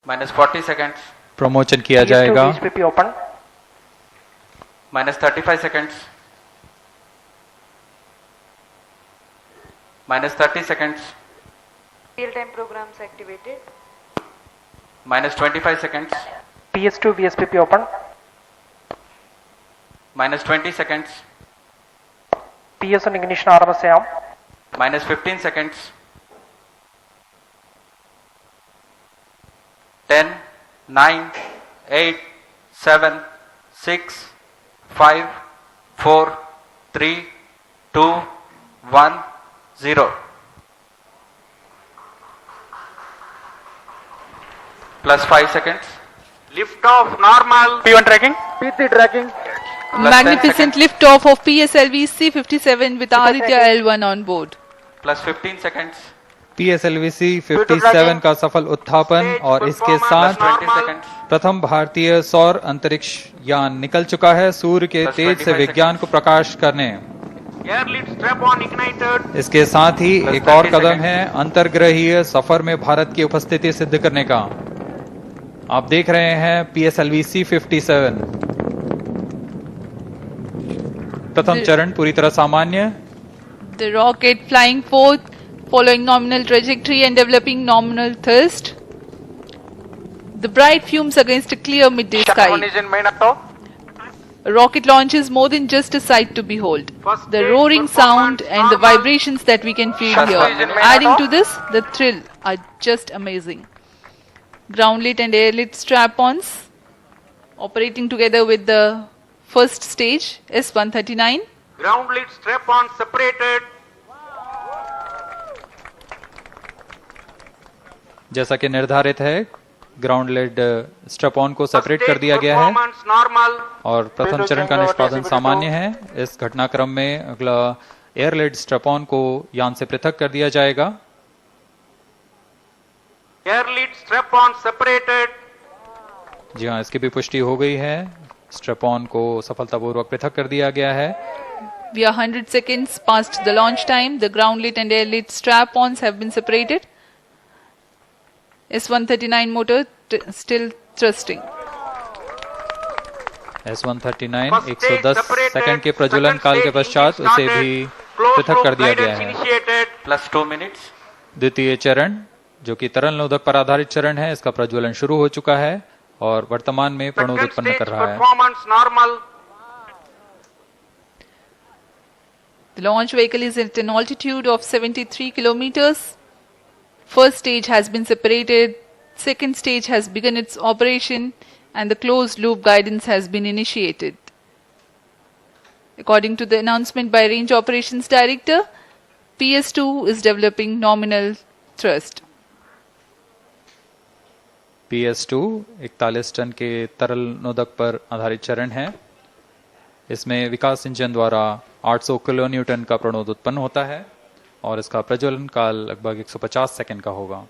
-40 seconds. Promotion किया जाएगा। VSPP open. -35 seconds. -30 seconds. Real-time programs activated. -25 seconds. PS2 VSPP open. -20 seconds. PS1 ignition RMS on. -15 seconds. 10, 9, 8, 7, 6, 5, 4, 3, 2, 1, 0. +5 seconds. Lift off normal. P1 tracking. P3 tracking. Magnificent lift-off of PSLV C-57 with Aditya L1 on board. +15 seconds. PSLV-C 57 का सफल उत्थापन और इसके साथ +20 seconds. प्रथम भारतीय सौर अंतरिक्ष यान निकल चुका है सूर्य के Plus तेज से 25 विज्ञान को प्रकाश करने। Air lead strap on ignited. इसके साथ ही Plus एक और 30 कदम seconds. है अंतर्ग्रहीय सफर में भारत की उपस्थिति सिद्ध करने का। आप देख रहे हैं PSLV C-57 प्रथम चरण पूरी तरह सामान्य। The rocket flying forth, following nominal trajectory and developing nominal thrust. The bright fumes against a clear midday One sky. is in main auto. A rocket launch is more than just a sight to behold. First The stage roaring sound performance and the normal. vibrations that we can feel First here. stage in main Adding auto. to this, the thrill are just amazing. Ground lit and air lit strap-ons operating together with the first stage S-139. Ground lead strap on separated. जैसा कि निर्धारित है ground lead strap on को separate कर दिया गया है Performance normal. और प्रथम चरण का निष्पादन सामान्य है। इस घटनाक्रम में अगला एयर लेड स्ट्रैप ऑन को यान से पृथक कर दिया जाएगा। Air lead strap on separated. जी हाँ, इसकी भी पुष्टि हो गई है। स्ट्रैप ऑन को सफलतापूर्वक पृथक कर दिया गया है। We are 100 seconds past the launch time. The ground lit and air lit strap-ons have been separated. S-139 motor still thrusting. S-139 First stage 110 separated. Second के प्रज्वलन Second काल के stage पश्चात engine उसे started. भी Closed पृथक loop कर दिया गया guidance है। initiated. +2 minutes. द्वितीय चरण जो कि तरल नोदक पर आधारित चरण है, इसका प्रज्वलन शुरू हो चुका है और वर्तमान में प्रणोद Second उत्पन्न stage कर रहा है। performance normal. The launch vehicle is at an altitude of 73 kilometers. First stage has been separated. Second stage has begun its operation and the closed loop guidance has been initiated. According to the announcement by Range Operations Director, PS2 is developing nominal thrust. PS2 41 ton के तरल नोदक पर आधारित चरण है। इसमें विकास engine द्वारा 800 kilo Newton का प्रणोद उत्पन्न होता है और इसका प्रज्वलन काल लगभग 150 सेकंड का होगा।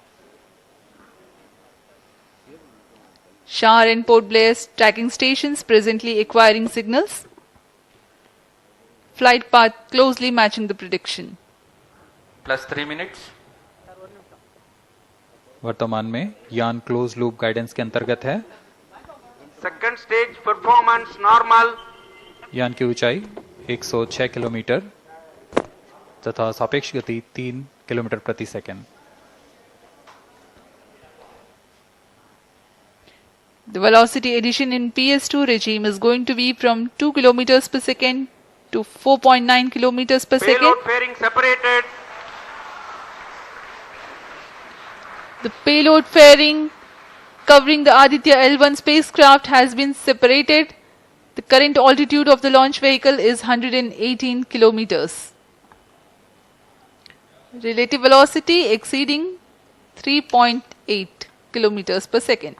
Shar and Port Blair tracking stations presently acquiring signals. Flight path closely matching the prediction. +3 minutes. वर्तमान में यान क्लोज लूप गाइडेंस के अंतर्गत है। Second stage performance normal. यान की ऊंचाई 106 किलोमीटर तथा सापेक्ष गति 3 किलोमीटर प्रति second. The velocity addition in PS2 regime is going to be from 2 kilometers per second to 4.9 kilometers per second. Payload fairing separated. The payload fairing covering the Aditya L1 spacecraft has been separated. The current altitude of the launch vehicle is 118 kilometers. Relative velocity exceeding 3.8 kilometers per second.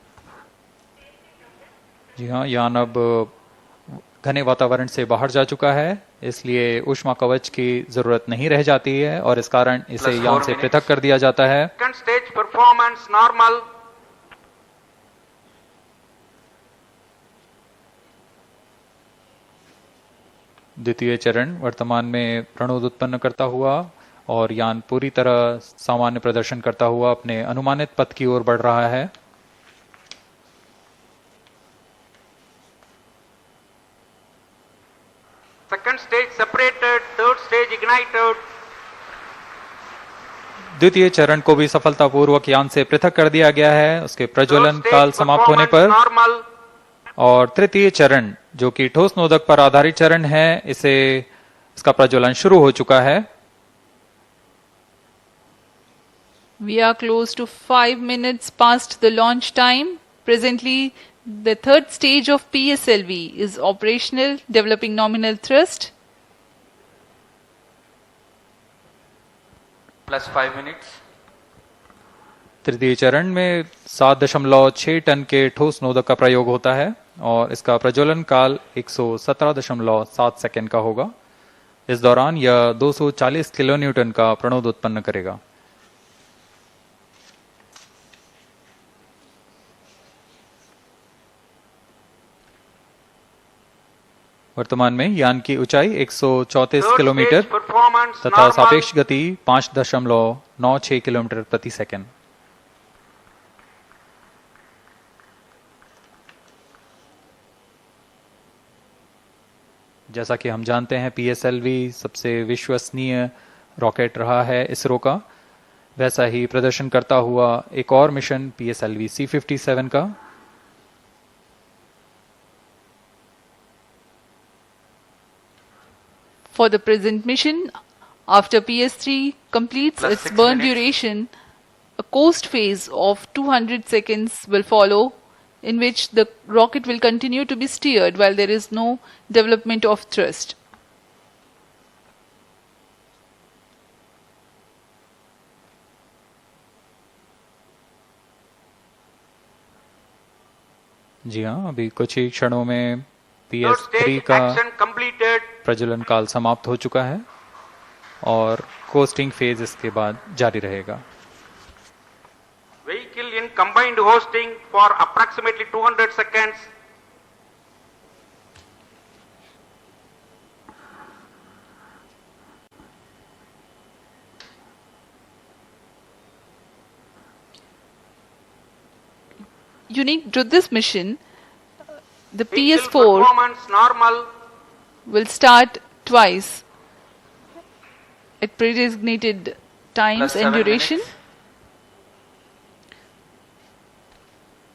जी हाँ, यान अब घने वातावरण से बाहर जा चुका है, इसलिए ऊष्मा कवच की जरूरत नहीं रह जाती है और इस कारण इसे Plus यान 4 से minutes. पृथक कर दिया जाता है। Second stage performance normal. द्वितीय चरण वर्तमान में प्रणोद उत्पन्न करता हुआ और यान पूरी तरह सामान्य प्रदर्शन करता हुआ अपने अनुमानित पथ की ओर बढ़ रहा है। Second stage separated, third stage ignited. द्वितीय चरण को भी सफलतापूर्वक यान से पृथक कर दिया गया है उसके प्रज्वलन Third stage काल समाप्त होने पर। performance normal. और तृतीय चरण जो कि ठोस नोदक पर आधारित चरण है इसका प्रज्वलन शुरू हो चुका है। We are close to 5 minutes past the launch time. Presently, the third stage of PSLV is operational, developing nominal thrust. Plus 5 minutes. तृतीय चरण में 7.6 टन के ठोस नोदक का प्रयोग होता है और इसका प्रज्वलन काल 117.7 सेकंड का होगा। इस दौरान यह 240 किलो न्यूटन का प्रणोद उत्पन्न करेगा। वर्तमान में यान की ऊंचाई 134 Third किलोमीटर stage performance तथा normal. सापेक्ष गति 5.96 किलोमीटर प्रति सेकंड। जैसा कि हम जानते हैं पीएसएलवी सबसे विश्वसनीय रॉकेट रहा है इसरो का, वैसा ही प्रदर्शन करता हुआ एक और मिशन पीएसएलवी C-57 का। For the present mission, after PS3 completes Plus its 6 burn minutes. duration, a coast phase of 200 seconds will follow, in which the rocket will continue to be steered while there is no development of thrust. जी हाँ, अभी कुछ ही क्षणों में Third PS3 stage का action completed. प्रज्वलन काल समाप्त हो चुका है और कोस्टिंग फेज इसके बाद जारी रहेगा। Vehicle in combined hosting for approximately 200 seconds. Unique to this mission, the Vehicle PS4 performance normal. will start twice at predesignated times Plus and 7 duration. minutes.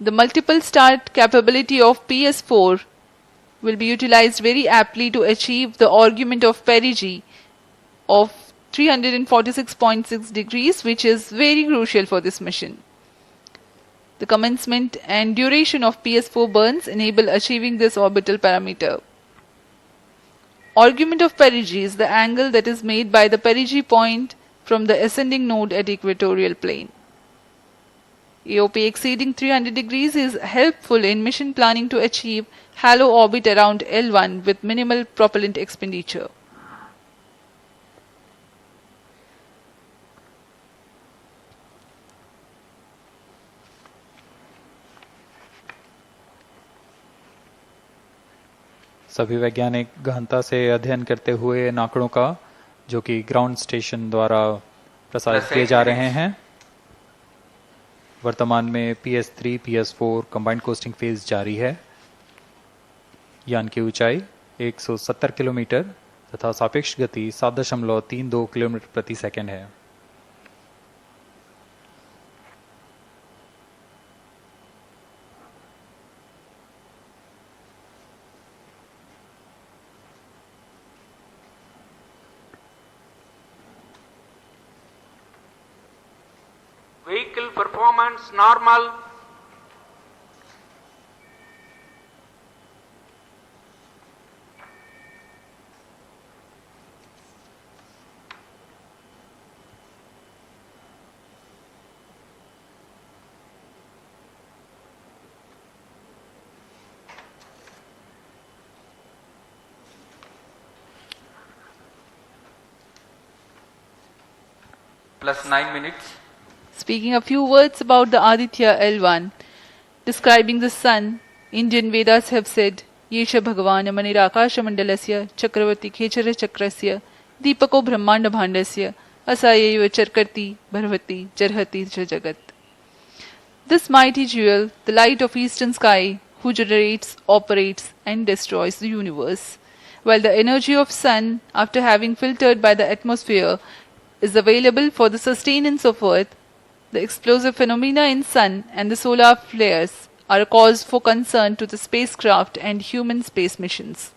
The multiple start capability of PS4 will be utilized very aptly to achieve the argument of perigee of 346.6 degrees, which is very crucial for this mission. The commencement and duration of PS4 burns enable achieving this orbital parameter. Argument of perigee is the angle that is made by the perigee point from the ascending node at equatorial plane. AOP exceeding 300 degrees is helpful in mission planning to achieve halo orbit around L1 with minimal propellant expenditure. सभी वैज्ञानिक गहनता से अध्ययन करते हुए इन आंकड़ों का जो कि ग्राउंड स्टेशन द्वारा प्रसारित किए जा रहे हैं। वर्तमान में PS3 PS4 combined costing phase जारी है। यान की ऊंचाई 170 किलोमीटर तथा सापेक्ष गति 7.32 किलोमीटर प्रति सेकंड है। Vehicle performance normal. Plus 9 minutes. Speaking a few words about the Aditya L1, describing the sun, Indian Vedas have said, Yesha Bhagavan Manirakasha Mandalasya Chakravarti Khechara Chakrasya Deepako Brahmanda Bhandasya Asayeva Charkarti Bharvati Charhati Jagat. This mighty jewel, the light of eastern sky, who generates, operates and destroys the universe, while the energy of sun, after having filtered by the atmosphere, is available for the sustenance of Earth, the explosive phenomena in sun and the solar flares are a cause for concern to the spacecraft and human space missions.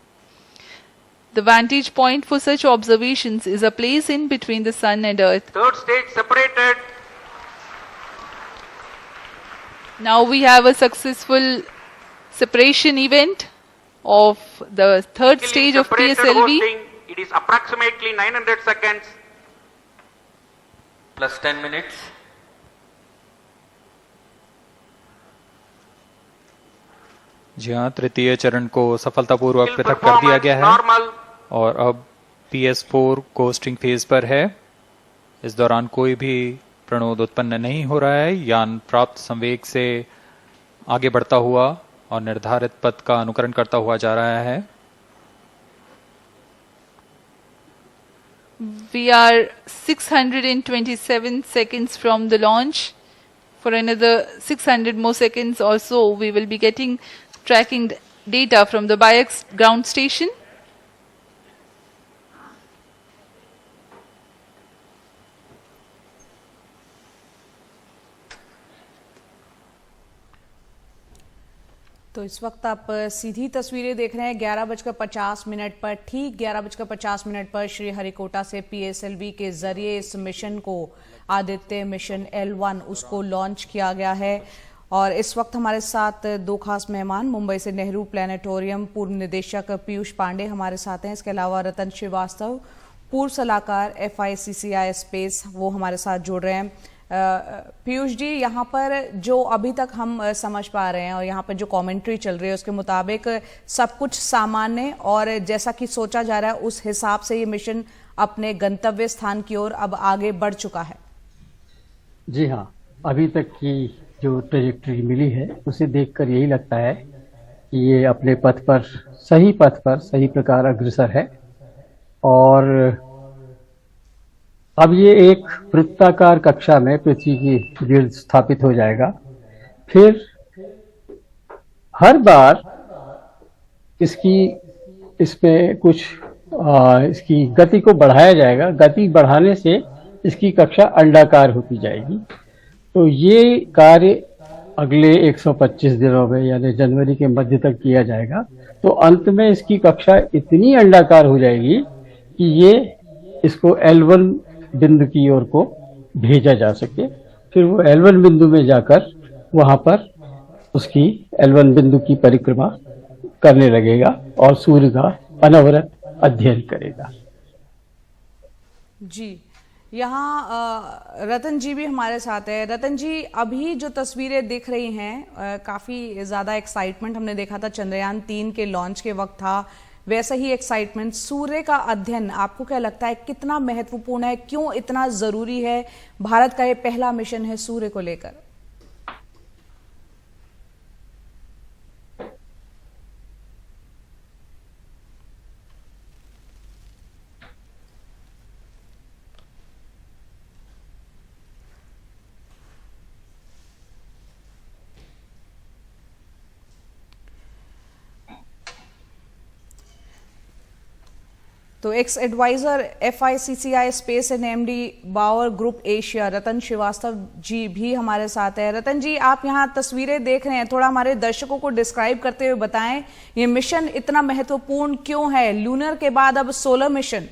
The vantage point for such observations is a place in between the sun and Earth. Third stage separated. Now we have a successful separation event of the third stage of Separated PSLV. hosting. It is approximately 900 seconds. plus 10 minutes. जी हाँ, तृतीय चरण को सफलतापूर्वक Skill पृथक कर दिया performance गया है normal. और अब PS4 कोस्टिंग फेज पर है। इस दौरान कोई भी प्रणोद उत्पन्न नहीं हो रहा है। यान प्राप्त संवेग से आगे बढ़ता हुआ और निर्धारित पथ का अनुकरण करता हुआ जा रहा है। We are 627 seconds from the launch. For another 600 more seconds or so, we will be getting tracking data from the BIAX ground station. तो इस वक्त आप सीधी तस्वीरें देख रहे हैं 11:50 पर, ठीक 11:50 पर श्री हरिकोटा से PSLV के जरिए इस मिशन को, आदित्य मिशन L1, उसको लॉन्च किया गया है। और इस वक्त हमारे साथ दो खास मेहमान, मुंबई से नेहरू प्लानिटोरियम पूर्व निदेशक पीयूष पांडे हमारे साथ हैं। इसके अलावा रतन श्रीवास्तव, पूर्व सलाहकार FICCI स्पेस, वो हमारे साथ जुड़ रहे हैं। पीयूष जी, यहाँ पर जो अभी तक हम समझ पा रहे हैं और यहाँ पर जो कमेंट्री चल रही है उसके मुताबिक सब कुछ सामान्य और जैसा कि सोचा जा रहा है उस हिसाब से ये मिशन अपने गंतव्य स्थान की ओर अब आगे बढ़ चुका है। जी हाँ, अभी तक की जो ट्रेजेक्टरी मिली है उसे देखकर यही लगता है कि ये अपने पथ पर सही प्रकार अग्रसर है। और अब ये एक वृत्ताकार कक्षा में पृथ्वी की गिर्द स्थापित हो जाएगा। फिर हर बार इसमें कुछ इसकी गति को बढ़ाया जाएगा। गति बढ़ाने से इसकी कक्षा अंडाकार होती जाएगी। तो ये कार्य अगले 125 दिनों में यानी जनवरी के मध्य तक किया जाएगा। तो अंत में इसकी कक्षा इतनी अंडाकार हो जाएगी कि ये इसको L1 बिंदु की ओर को भेजा जा सके। फिर वो L1 बिंदु में जाकर वहां पर उसकी L1 बिंदु की परिक्रमा करने लगेगा और सूर्य का अनवरत अध्ययन करेगा। जी, यहाँ रतन जी भी हमारे साथ है। रतन जी, अभी जो तस्वीरें दिख रही हैं, काफी ज्यादा एक्साइटमेंट हमने देखा था चंद्रयान 3 के लॉन्च के वक्त था, वैसा ही एक्साइटमेंट सूर्य का अध्ययन आपको क्या लगता है कितना महत्वपूर्ण है, क्यों इतना जरूरी है? भारत का ये पहला मिशन है सूर्य को लेकर। तो ex advisor FICCI space and MD Bauer group Asia Ratan Srivastava ji भी हमारे साथ है। रतन जी, आप यहाँ तस्वीरें देख रहे हैं, थोड़ा हमारे दर्शकों को डिस्क्राइब करते हुए बताएं ये मिशन इतना महत्वपूर्ण क्यों है? लूनर के बाद अब सोलर मिशन।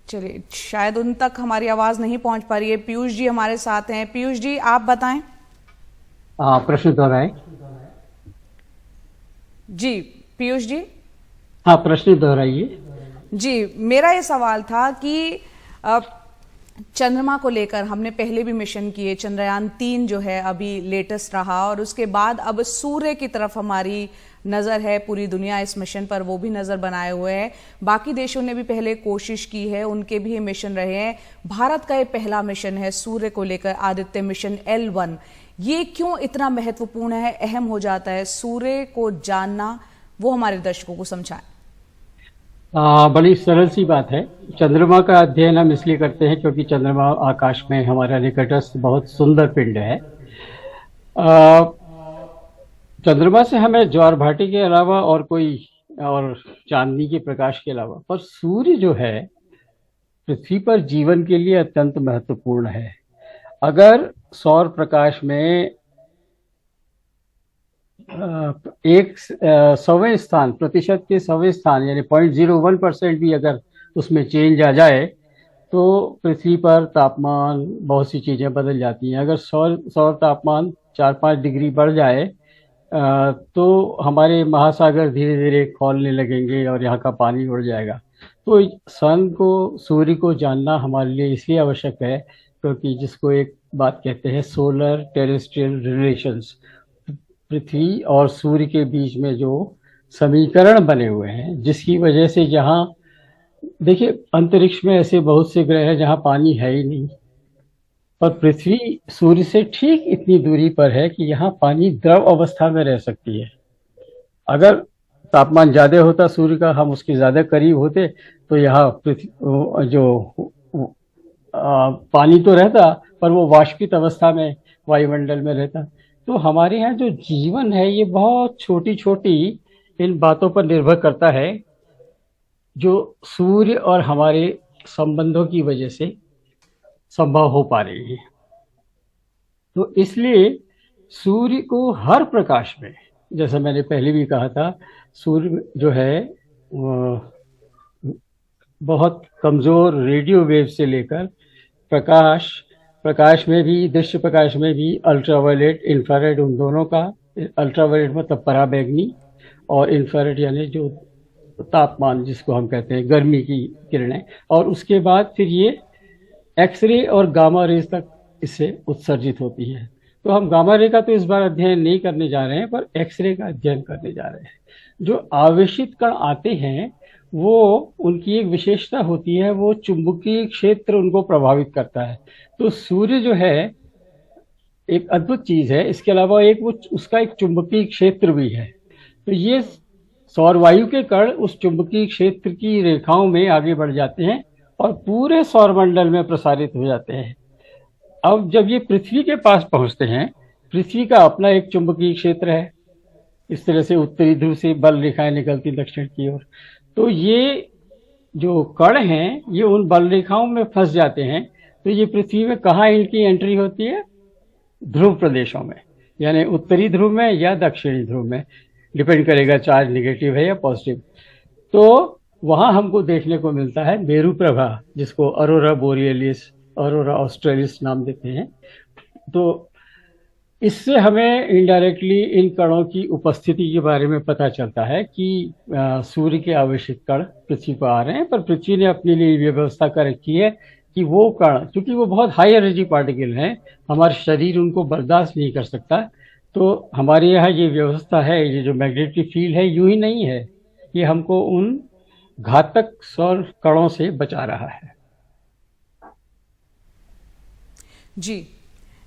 चलिए, शायद उन तक हमारी आवाज नहीं पहुंच पा रही है। पीयूष जी हमारे साथ हैं। पीयूष जी, आप बताएं। प्रश्न दोहराएं। जी पीयूष जी। हाँ, प्रश्न दोहराइए। जी, मेरा ये सवाल था कि चंद्रमा को लेकर हमने पहले भी मिशन किए, चंद्रयान 3 जो है अभी लेटेस्ट रहा, और उसके बाद अब सूर्य की तरफ हमारी नजर है, पूरी दुनिया इस मिशन पर वो भी नजर बनाए हुए है। बाकी देशों ने भी पहले कोशिश की है, उनके भी मिशन रहे हैं। भारत का ये पहला मिशन है सूर्य को लेकर, आदित्य मिशन L1। ये क्यों इतना महत्वपूर्ण है, अहम हो जाता है सूर्य को जानना, वो हमारे दर्शकों को समझाएं। बड़ी सरल सी बात है। चंद्रमा का अध्ययन हम इसलिए करते हैं क्योंकि चंद्रमा आकाश में हमारा निकटस्थ बहुत सुंदर पिंड है। चंद्रमा से हमें ज्वार भाटी के अलावा और चांदनी के प्रकाश के अलावा, पर सूर्य जो है पृथ्वी पर जीवन के लिए अत्यंत महत्वपूर्ण है। अगर सौर प्रकाश में एक 100वें स्थान, प्रतिशत के 100वें स्थान यानी 0.01% भी अगर उसमें चेंज आ जाए तो पृथ्वी पर तापमान, बहुत सी चीजें बदल जाती हैं। अगर सौर तापमान 4-5 डिग्री बढ़ जाए तो हमारे महासागर धीरे धीरे खौलने लगेंगे और यहाँ का पानी उड़ जाएगा। तो सूर्य को जानना हमारे लिए इसलिए आवश्यक है क्योंकि जिसको एक बात कहते हैं सोलर टेरेस्ट्रियल रिलेशंस, पृथ्वी और सूर्य के बीच में जो समीकरण बने हुए हैं, जिसकी वजह से जहाँ देखिए अंतरिक्ष में ऐसे बहुत से ग्रह हैं जहाँ पानी है ही नहीं, पर पृथ्वी सूर्य से ठीक इतनी दूरी पर है कि यहाँ पानी द्रव अवस्था में रह सकती है। अगर तापमान ज्यादा होता सूर्य का, हम उसके ज्यादा करीब होते तो यहाँ पृथ्वी जो पानी तो रहता पर वो वाष्पित अवस्था में वायुमंडल में रहता। तो हमारे यहाँ जो जीवन है ये बहुत छोटी छोटी इन बातों पर निर्भर करता है जो सूर्य और हमारे संबंधों की वजह से संभव हो पा रही है। तो इसलिए सूर्य को हर प्रकाश में, जैसा मैंने पहले भी कहा था, सूर्य जो है बहुत कमजोर रेडियो वेव से लेकर प्रकाश में भी, दृश्य प्रकाश में भी अल्ट्रावायलेट, इंफ्रारेड, उन दोनों का, अल्ट्रावायलेट मतलब पराबैंगनी और इंफ्रारेड यानी जो तापमान जिसको हम कहते हैं गर्मी की किरणें, और उसके बाद फिर ये एक्सरे और गामा रेज तक इससे उत्सर्जित होती है। तो हम गामा रे का तो इस बार अध्ययन नहीं करने जा रहे हैं, पर एक्सरे का अध्ययन करने जा रहे हैं। जो आवेशित कण आते हैं वो, उनकी एक विशेषता होती है, वो चुंबकीय क्षेत्र उनको प्रभावित करता है। तो सूर्य जो है एक अद्भुत चीज है। इसके अलावा उसका एक चुंबकीय क्षेत्र भी है। तो ये सौर वायु के कण उस चुंबकीय क्षेत्र की रेखाओं में आगे बढ़ जाते हैं और पूरे सौरमंडल में प्रसारित हो जाते हैं। अब जब ये पृथ्वी के पास पहुंचते हैं, पृथ्वी का अपना एक चुंबकीय क्षेत्र है, इस तरह से उत्तरी ध्रुव से बल रेखाएं निकलती दक्षिण की ओर। तो ये जो कण हैं ये उन बल रेखाओं में फंस जाते हैं। तो ये पृथ्वी में कहाँ इनकी एंट्री होती है? ध्रुव प्रदेशों में, यानी उत्तरी ध्रुव में या दक्षिणी ध्रुव में, डिपेंड करेगा चार्ज नेगेटिव है या पॉजिटिव। तो वहां हमको देखने को मिलता है मेरू प्रभा, जिसको अरोरा बोरियलिस, अरोरा ऑस्ट्रेलिस नाम देते हैं। तो इससे हमें इनडायरेक्टली इन कणों की उपस्थिति के बारे में पता चलता है कि सूर्य के आवेशित कण पृथ्वी पर आ रहे हैं। पर पृथ्वी ने अपने लिए व्यवस्था कर रखी है कि वो कण, क्योंकि वो बहुत हाई एनर्जी पार्टिकल हैं, हमारा शरीर उनको बर्दाश्त नहीं कर सकता। तो हमारे यहाँ ये व्यवस्था है, ये जो मैग्नेटिक फील्ड है यूं ही नहीं है, ये हमको उन घातक सौर कणों से बचा रहा है।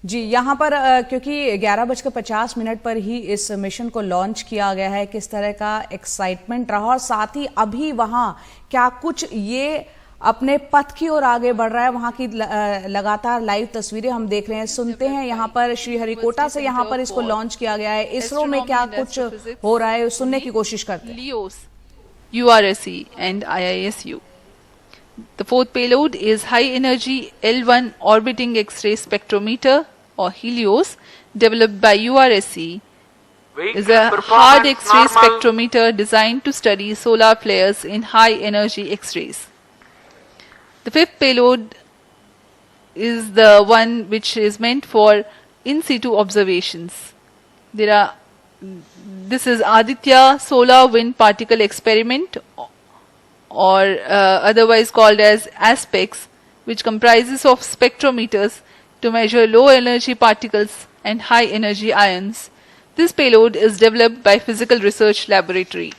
जी यहाँ पर क्योंकि 11:50 पर ही इस मिशन को लॉन्च किया गया है, किस तरह का एक्साइटमेंट रहा, और साथ ही अभी वहाँ क्या कुछ ये अपने पथ की ओर आगे बढ़ रहा है, वहाँ की लगातार लाइव तस्वीरें हम देख रहे हैं, सुनते हैं। यहाँ पर श्रीहरिकोटा से यहाँ पर इसको लॉन्च किया गया है। इसरो में क्या कुछ हो रहा है सुनने की कोशिश करते हैं। LEOS, URSE and IISU. The fourth payload is High Energy L1 Orbiting X-ray Spectrometer, or HELIOS, developed by URSE. Is a hard X-ray spectrometer designed to study solar flares in high energy X-rays. The fifth payload is the one which is meant for in situ observations. This is Aditya Solar Wind Particle Experiment, or otherwise called as ASPEX, which comprises of spectrometers to measure low energy particles and high energy ions. This payload is developed by Physical Research Laboratory.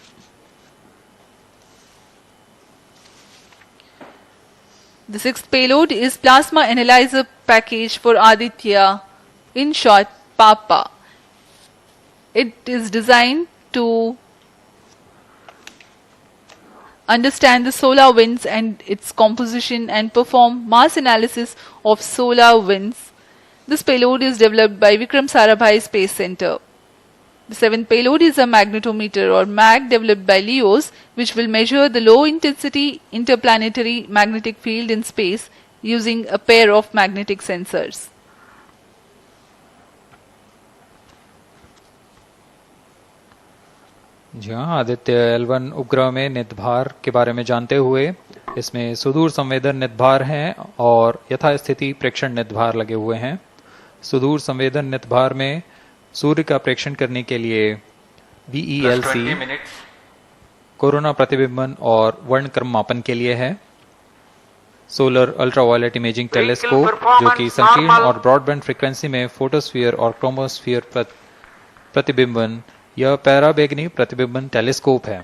The sixth payload is Plasma Analyzer Package for Aditya, in short PAPA. It is designed to understand the solar winds and its composition and perform mass analysis of solar winds. This payload is developed by Vikram Sarabhai Space Center. The seventh payload is a magnetometer or MAG developed by LEOS, which will measure the low intensity interplanetary magnetic field in space using a pair of magnetic sensors. जी हाँ, Aditya L1 उपग्रह में नितभार के बारे में जानते हुए इसमें सुदूर संवेदन नितभार हैं और यथास्थिति प्रेक्षण नितभार लगे हुए हैं। सुदूर संवेदन नितभार में सूर्य का प्रेक्षण करने के लिए VELC 20 minutes. कोरोना प्रतिबिंबन और वर्णक्रम मापन के लिए है। सोलर अल्ट्रावायलेट इमेजिंग टेलीस्कोप जो कि संकीर्ण और ब्रॉडबैंड फ्रीक्वेंसी में फोटोस्फीयर और क्रोमोस्फीयर प्रतिबिंबन यह पैराबैंगनी प्रतिबिंबन टेलीस्कोप है।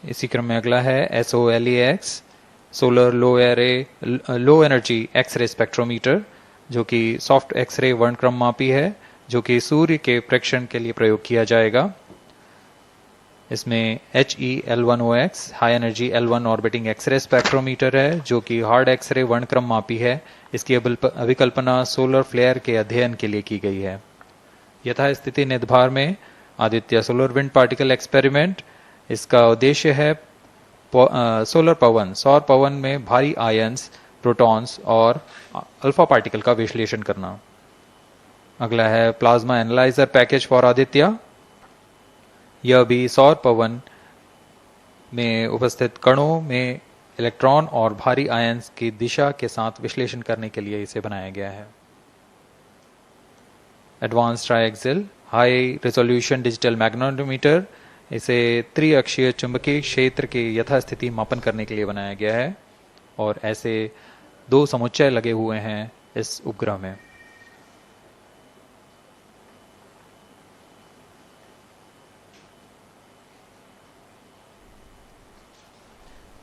इसी क्रम में अगला है SOLEX solar low energy X-ray spectrometer जो कि सॉफ्ट एक्सरे वर्णक्रम मापी है जो कि सूर्य के प्रेक्षण के लिए प्रयोग किया जाएगा। इसमें HEL1OX high energy L1 orbiting X-ray spectrometer है जो कि हार्ड एक्सरे वर्णक्रम मापी है। इसकी अभिकल्पना सोलर फ्लेयर के अध्ययन के लिए की गई है। यथास्थिति नितभार में Aditya solar wind particle experiment, इसका उद्देश्य है सोलर पवन सौर पवन में भारी आयंस, प्रोटॉन्स और अल्फा पार्टिकल का विश्लेषण करना। अगला है plasma analyser package for Aditya. यह भी सौर पवन में उपस्थित कणों में इलेक्ट्रॉन और भारी आयंस की दिशा के साथ विश्लेषण करने के लिए इसे बनाया गया है। Advance triaxial high resolution digital magnetometer, इसे त्रिअक्षीय चुंबकीय क्षेत्र के यथास्थिति मापन करने के लिए बनाया गया है और ऐसे 2 समुच्चय लगे हुए हैं इस उपग्रह में।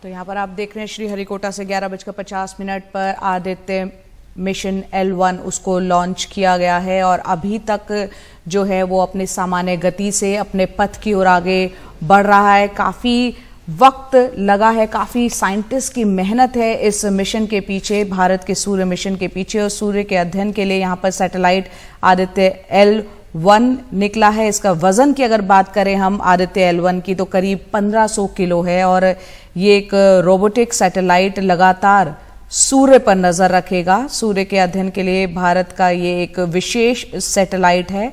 तो यहाँ पर आप देख रहे हैं श्रीहरिकोटा से 11:50 पर आदित्य मिशन L1 उसको लॉन्च किया गया है और अभी तक जो है वो अपने सामान्य गति से अपने पथ की ओर आगे बढ़ रहा है। काफ़ी वक्त लगा है, काफ़ी साइंटिस्ट की मेहनत है इस मिशन के पीछे, भारत के सूर्य मिशन के पीछे। और सूर्य के अध्ययन के लिए यहाँ पर सैटेलाइट आदित्य L1 निकला है। इसका वजन की अगर बात करें हम आदित्य L1 की तो करीब 1500 किलो है और ये एक रोबोटिक सैटेलाइट लगातार सूर्य पर नजर रखेगा। सूर्य के अध्ययन के लिए भारत का ये एक विशेष सैटेलाइट है।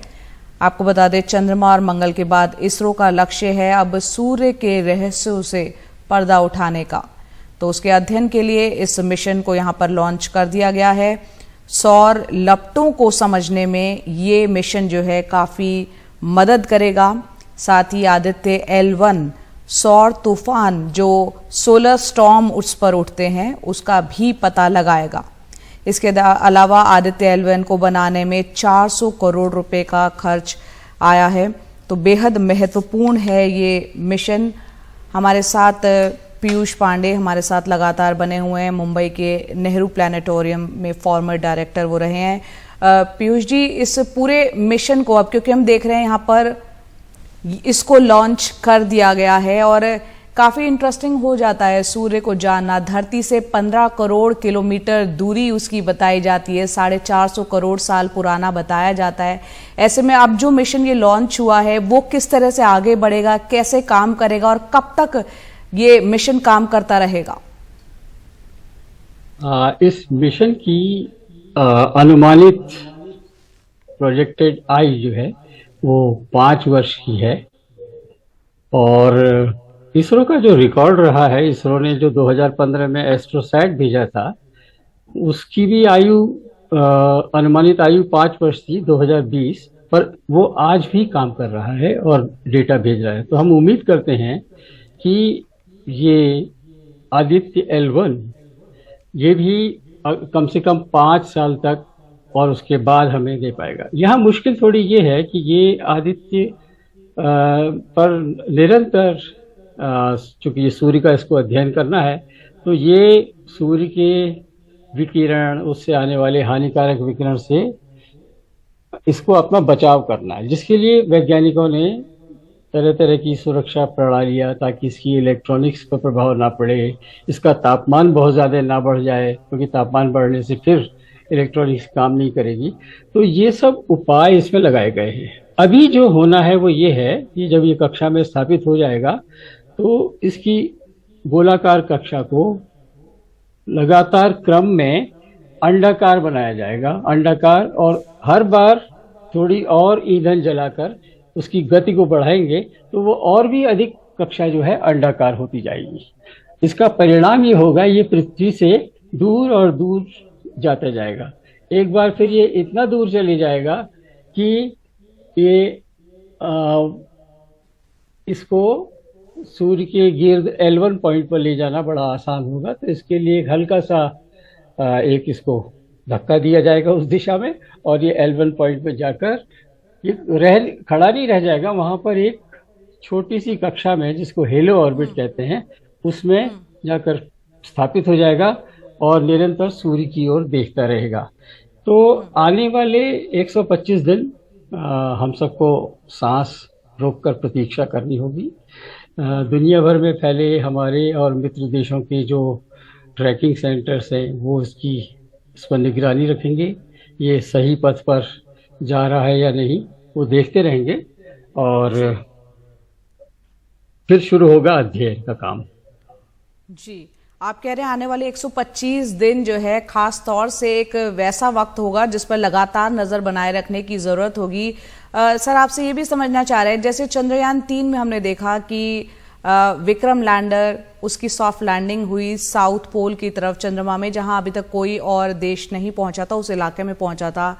आपको बता दें चंद्रमा और मंगल के बाद इसरो का लक्ष्य है अब सूर्य के रहस्यों से पर्दा उठाने का। तो उसके अध्ययन के लिए इस मिशन को यहाँ पर लॉन्च कर दिया गया है। सौर लपटों को समझने में ये मिशन जो है काफी मदद करेगा। साथ ही आदित्य L1 सौर तूफान जो सोलर स्टॉर्म उस पर उठते हैं उसका भी पता लगाएगा। इसके अलावा आदित्य L1 को बनाने में 400 करोड़ रुपए का खर्च आया है। तो बेहद महत्वपूर्ण है ये मिशन। हमारे साथ पीयूष पांडे हमारे साथ लगातार बने हुए हैं, मुंबई के नेहरू प्लानिटोरियम में फॉर्मर डायरेक्टर वो रहे हैं। पीयूष जी, इस पूरे मिशन को अब क्योंकि हम देख रहे हैं यहाँ पर इसको लॉन्च कर दिया गया है और काफी इंटरेस्टिंग हो जाता है सूर्य को जानना। धरती से 15 करोड़ किलोमीटर दूरी उसकी बताई जाती है, 450 करोड़ साल पुराना बताया जाता है। ऐसे में अब जो मिशन ये लॉन्च हुआ है वो किस तरह से आगे बढ़ेगा, कैसे काम करेगा और कब तक ये मिशन काम करता रहेगा? इस मिशन की अनुमानित प्रोजेक्टेड आयु जो है वो 5 वर्ष की है और इसरो का जो रिकॉर्ड रहा है, इसरो ने जो 2015 में एस्ट्रोसैट भेजा था उसकी भी आयु अनुमानित आयु 5 वर्ष थी 2020, पर वो आज भी काम कर रहा है और डेटा भेज रहा है। तो हम उम्मीद करते हैं कि ये आदित्य L1 ये भी कम से कम 5 साल तक और उसके बाद हमें दे पाएगा। यहाँ मुश्किल थोड़ी ये है कि ये आदित्य पर निरंतर चूंकि ये सूर्य का इसको अध्ययन करना है तो ये सूर्य के विकिरण, उससे आने वाले हानिकारक विकिरण से इसको अपना बचाव करना है, जिसके लिए वैज्ञानिकों ने तरह तरह की सुरक्षा प्रणालियाँ, ताकि इसकी इलेक्ट्रॉनिक्स पर प्रभाव ना पड़े, इसका तापमान बहुत ज़्यादा ना बढ़ जाए, क्योंकि तापमान बढ़ने से फिर इलेक्ट्रॉनिक्स काम नहीं करेगी। तो ये सब उपाय इसमें लगाए गए हैं। अभी जो होना है वो ये है कि जब ये कक्षा में स्थापित हो जाएगा तो इसकी गोलाकार कक्षा को लगातार क्रम में अंडाकार बनाया जाएगा, अंडाकार, और हर बार थोड़ी और ईंधन जलाकर उसकी गति को बढ़ाएंगे तो वो और भी अधिक कक्षा जो है अंडाकार होती जाएगी। इसका परिणाम ये होगा, ये पृथ्वी से दूर और दूर जाता जाएगा। एक बार फिर ये इतना दूर चले जाएगा कि ये इसको सूर्य के गिर्द L1 पॉइंट पर ले जाना बड़ा आसान होगा। तो इसके लिए एक हल्का सा एक इसको धक्का दिया जाएगा उस दिशा में, और ये L1 पॉइंट पर जाकर ये खड़ा नहीं रह जाएगा, वहां पर एक छोटी सी कक्षा में, जिसको हेलो ऑर्बिट कहते हैं, उसमें जाकर स्थापित हो जाएगा और निरंतर सूर्य की ओर देखता रहेगा। तो आने वाले 125 दिन हम सबको सांस रोककर प्रतीक्षा करनी होगी। दुनिया भर में फैले हमारे और मित्र देशों के जो ट्रैकिंग सेंटर्स हैं वो इस पर निगरानी रखेंगे, ये सही पथ पर जा रहा है या नहीं वो देखते रहेंगे, और फिर शुरू होगा अध्ययन का काम। जी, आप कह रहे हैं आने वाले 125 दिन जो है खास तौर से एक वैसा वक्त होगा जिस पर लगातार नजर बनाए रखने की जरूरत होगी। सर, आपसे ये भी समझना चाह रहे हैं, जैसे चंद्रयान 3 में हमने देखा कि विक्रम लैंडर, उसकी सॉफ्ट लैंडिंग हुई साउथ पोल की तरफ चंद्रमा में, जहां अभी तक कोई और देश नहीं पहुंचा था, उस इलाके में पहुंचा था।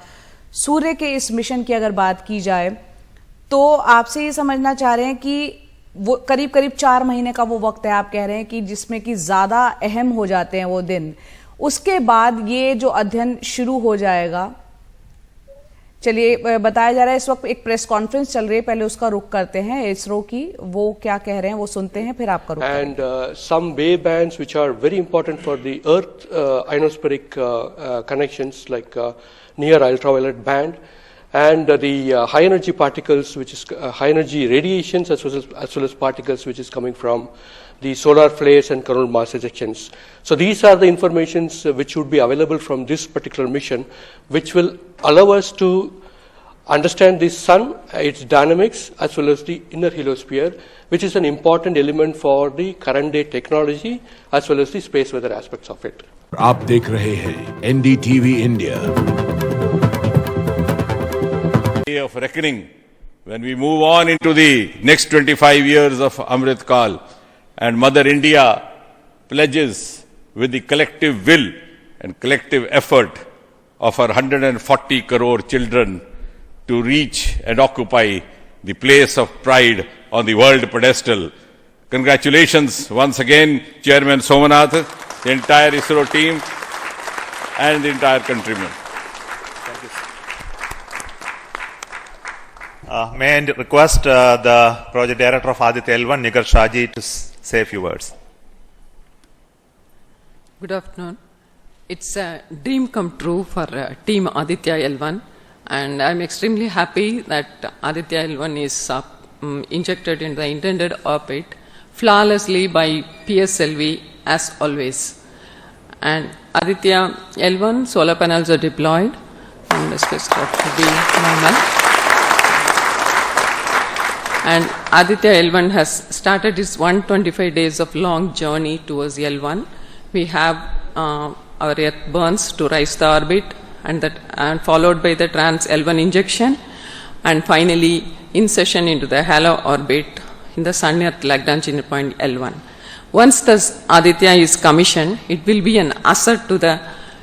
सूर्य के इस मिशन की अगर बात की जाए तो आपसे ये समझना चाह रहे हैं कि वो करीब करीब 4 महीने का वो वक्त है, आप कह रहे हैं कि जिसमें कि ज्यादा अहम हो जाते हैं वो दिन, उसके बाद ये जो अध्ययन शुरू हो जाएगा। चलिए, बताया जा रहा है इस वक्त एक प्रेस कॉन्फ्रेंस चल रही है, पहले उसका रुख करते हैं इसरो की, वो क्या कह रहे हैं वो सुनते हैं, फिर आपका रुख। And some wave bands which are very important for the earth ionospheric connections like near ultraviolet band, and the high energy particles, which is high energy radiations, as well as particles which is coming from the solar flares and coronal mass ejections. So these are the informations which would be available from this particular mission, which will allow us to understand the sun, its dynamics, as well as the inner heliosphere, which is an important element for the current day technology as well as the space weather aspects of it. आप देख रहे हैं NDTV India. Of reckoning when we move on into the next 25 years of Amrit Kal, and Mother India pledges with the collective will and collective effort of our 140 crore children to reach and occupy the place of pride on the world pedestal. Congratulations once again, Chairman Somanath, the entire ISRO team and the entire countrymen. May I request the project director of Aditya L1, Nigar Shaji, to say a few words. Good afternoon. It's a dream come true for Team Aditya L1, and I'm extremely happy that Aditya L1 is injected into the intended orbit flawlessly by PSLV as always. And Aditya L1 solar panels are deployed, and the spacecraft will be normal. And Aditya L1 has started its 125 days of long journey towards L1. We have our Earth burns to rise the orbit, and followed by the trans L1 injection, and finally insertion into the halo orbit in the Sun Earth Lagrange point L1. Once the Aditya is commissioned, it will be an asset to the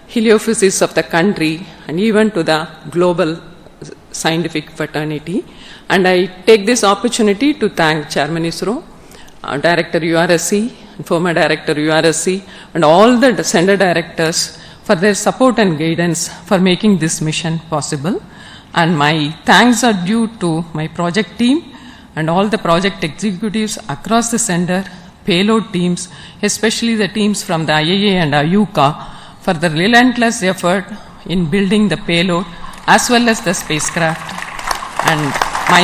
heliophysics of the country and even to the global scientific fraternity. And I take this opportunity to thank Chairman ISRO, Director URSC, former Director URSC, and all the center directors for their support and guidance for making this mission possible. And my thanks are due to my project team and all the project executives across the center, payload teams, especially the teams from the IAA and IUCA, for the relentless effort in building the payload as well as the spacecraft. And my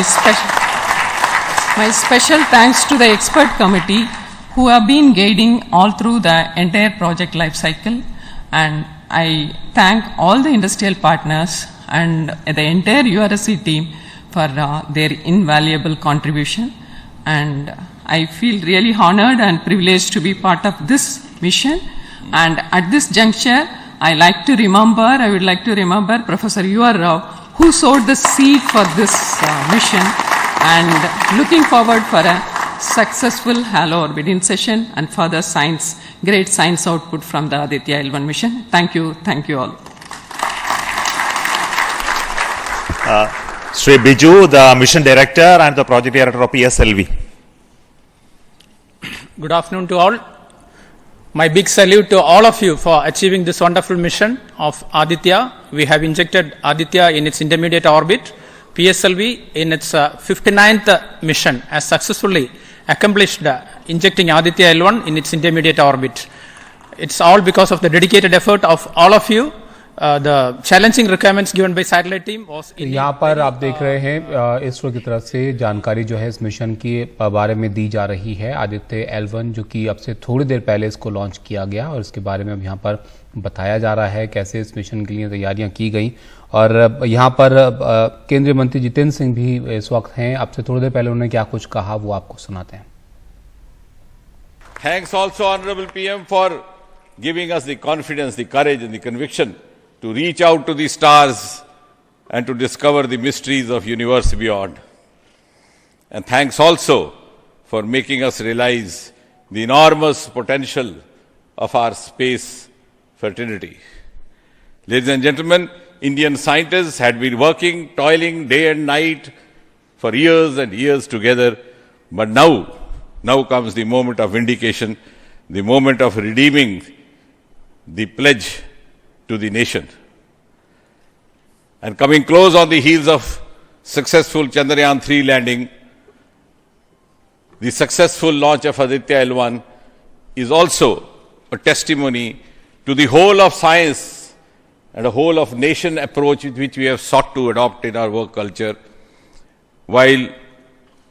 special thanks to the expert committee who have been guiding all through the entire project life cycle. And I thank all the industrial partners and the entire URSC team for their invaluable contribution. And I feel really honored and privileged to be part of this mission. And at this juncture, I would like to remember Professor U.R. Rao, who sowed the seed for this mission, and looking forward for a successful Halo orbiting session and further great science output from the Aditya L1 mission. Thank you all. Sri Biju, the mission director and the project director of PSLV. Good afternoon to all. My big salute to all of you for achieving this wonderful mission of Aditya. We have injected Aditya in its intermediate orbit. PSLV in its 59th mission has successfully accomplished injecting Aditya L1 in its intermediate orbit. It's all because of the dedicated effort of all of you. The challenging requirements given by satellite team was यहाँ पर आप देख रहे हैं इसरो की तरफ से जानकारी जो है इस मिशन के बारे में दी जा रही है। आदित्य L1 जो कि अब से थोड़ी देर पहले इसको लॉन्च किया गया और इसके बारे में अब यहाँ पर बताया जा रहा है कैसे इस मिशन के लिए तैयारियां की गई। और यहाँ पर केंद्रीय मंत्री जितेंद्र सिंह भी इस वक्त हैं। अब से थोड़ी देर पहले उन्होंने क्या कुछ कहा वो आपको सुनाते हैं। Thanks also Honorable PM for giving us the confidence, the courage and the conviction to reach out to the stars and to discover the mysteries of universe beyond. And thanks also for making us realize the enormous potential of our space fraternity. Ladies and gentlemen, Indian scientists had been working, toiling day and night for years and years together, but now comes the moment of vindication, the moment of redeeming the pledge to the nation. And coming close on the heels of successful Chandrayaan-3 landing, the successful launch of Aditya L1 is also a testimony to the whole of science and a whole of nation approach which we have sought to adopt in our work culture. While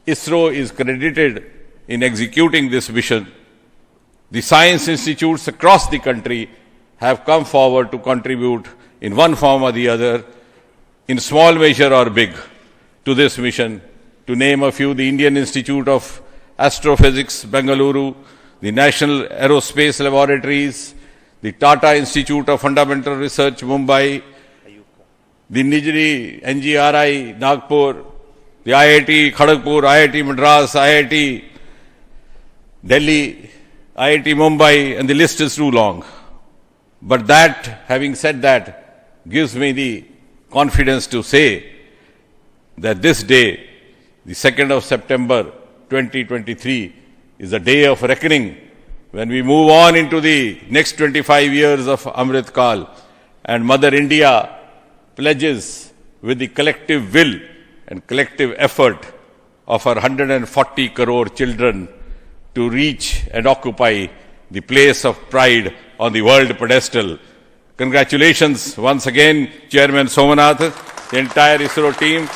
ISRO is credited in executing this mission, the science institutes across the country have come forward to contribute in one form or the other, in small measure or big, to this mission. To name a few, the Indian Institute of Astrophysics, Bengaluru, the National Aerospace Laboratories, the Tata Institute of Fundamental Research, Mumbai, the Nijri NGRI, Nagpur, the IIT Kharagpur, IIT Madras, IIT Delhi, IIT Mumbai, and the list is too long. But having said that, gives me the confidence to say that this day, the 2nd of September 2023, is a day of reckoning when we move on into the next 25 years of Amrit Kal, and Mother India pledges with the collective will and collective effort of her 140 crore children to reach and occupy the place of pride on the world pedestal. Congratulations once again, Chairman Somanath, the entire ISRO team.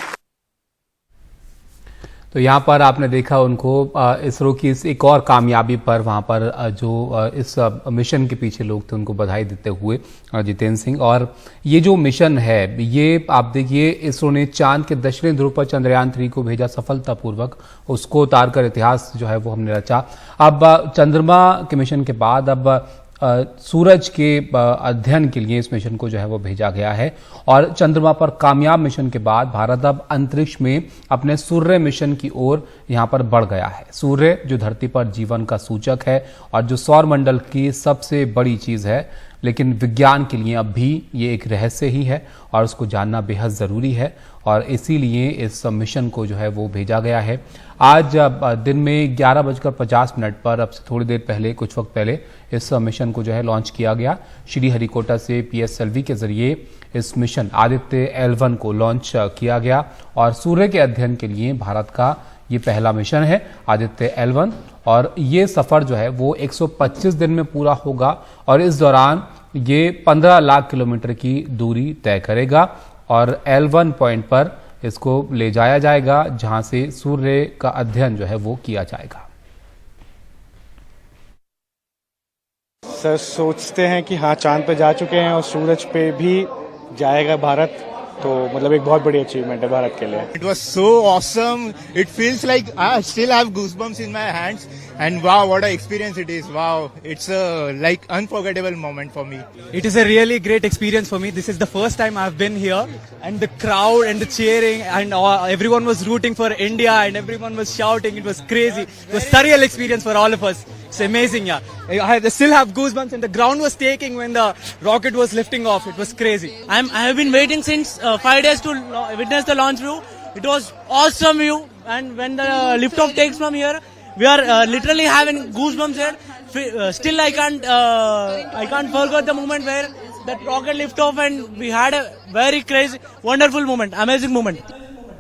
तो यहाँ पर आपने देखा उनको इसरो की इस एक और कामयाबी पर वहाँ पर जो इस मिशन के पीछे लोग थे उनको बधाई देते हुए जितेंद्र सिंह। और ये जो मिशन है ये आप देखिए इसरो ने चांद के दक्षिणी ध्रुव पर चंद्रयान-3 को भेजा सफलतापूर्वक, उसको उतार कर इतिहास जो है वो हमने रचा। अब चंद्रमा के मिशन के बाद अब सूरज के अध्ययन के लिए इस मिशन को जो है वो भेजा गया है। और चंद्रमा पर कामयाब मिशन के बाद भारत अब अंतरिक्ष में अपने सूर्य मिशन की ओर यहां पर बढ़ गया है। सूर्य जो धरती पर जीवन का सूचक है और जो सौर मंडल की सबसे बड़ी चीज है, लेकिन विज्ञान के लिए अब भी ये एक रहस्य ही है और उसको जानना बेहद जरूरी है। और इसीलिए इस मिशन को जो है वो भेजा गया है। आज दिन में 11:50 पर अब से थोड़ी देर पहले, कुछ वक्त पहले इस मिशन को जो है लॉन्च किया गया। श्रीहरिकोटा से PSLV के जरिए इस मिशन आदित्य L1 को लॉन्च किया गया और सूर्य के अध्ययन के लिए भारत का ये पहला मिशन है आदित्य L1। और ये सफर जो है वो 125 दिन में पूरा होगा और इस दौरान ये 15 लाख किलोमीटर की दूरी तय करेगा और L1 पॉइंट पर इसको ले जाया जाएगा, जहां से सूर्य का अध्ययन जो है वो किया जाएगा। सर सोचते हैं कि हाँ चांद पे जा चुके हैं और सूरज पे भी जाएगा भारत, तो मतलब एक बहुत बड़ी अचीवमेंट है भारत के लिए। It was so awesome. It feels like I still have goosebumps in my hands. And wow, what an experience it is. Wow, it's a like unforgettable moment for me. It is a really great experience for me. This is the first time I've been here, and the crowd and the cheering and everyone was rooting for India and everyone was shouting. It was crazy. It was a surreal experience for all of us. It's amazing, yeah. I still have goosebumps, and the ground was taking when the rocket was lifting off. It was crazy. I have been waiting since 5 days to witness the launch view. It was awesome view, and when the liftoff takes from here, we are literally having goosebumps here. Still, I can't forget the moment where that rocket liftoff, and we had a very crazy, wonderful moment, amazing moment.